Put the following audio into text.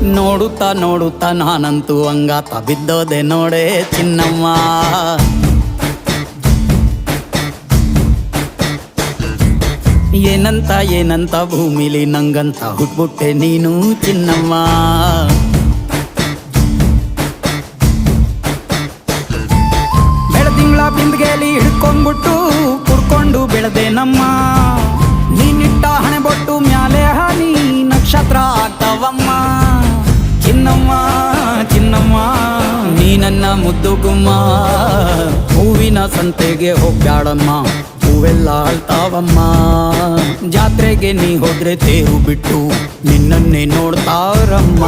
ನೋಡುತ್ತಾ ನೋಡುತ್ತಾ ನಾನಂತೂ ಹಂಗಾತ ಬಿದ್ದೋದೆ ನೋಡೆ ಚಿನ್ನಮ್ಮ. ಏನಂತ ಏನಂತ ಭೂಮಿಲಿ ನಂಗಂತ ಹುಟ್ಬಿಟ್ಟೆ ನೀನು ಚಿನ್ನಮ್ಮ. ಬೆಳದಿಂಗಳ ಬಿಂದಿಗೆಲಿ ಹಿಡ್ಕೊಂಡ್ಬಿಟ್ಟು ಕುಡ್ಕೊಂಡು ಬೆಳೆದೆ ನಮ್ಮ. ನೀನಿಟ್ಟ ಹಣೆ ಬೊಟ್ಟು ಮ್ಯಾಲೆ ಹನಿ ನಕ್ಷತ್ರ ಆಗ್ತಾವಮ್ಮ. ಚಿನ್ನಮ್ಮ ಚಿನ್ನಮ್ಮ ನೀ ನನ್ನ ಮುದ್ದು ಗುಮ್ಮ. ಹೂವಿನ ಸಂತೆಗೆ ಹೋಗ್ಯಾಡಮ್ಮ, ಹೂವೆಲ್ಲ ಅಳ್ತಾವಮ್ಮ. ಜಾತ್ರೆಗೆ ನೀ ಹೋದ್ರೆ ತೇರು ಬಿಟ್ಟು ನಿನ್ನನ್ನೇ ನೋಡ್ತಾರಮ್ಮ.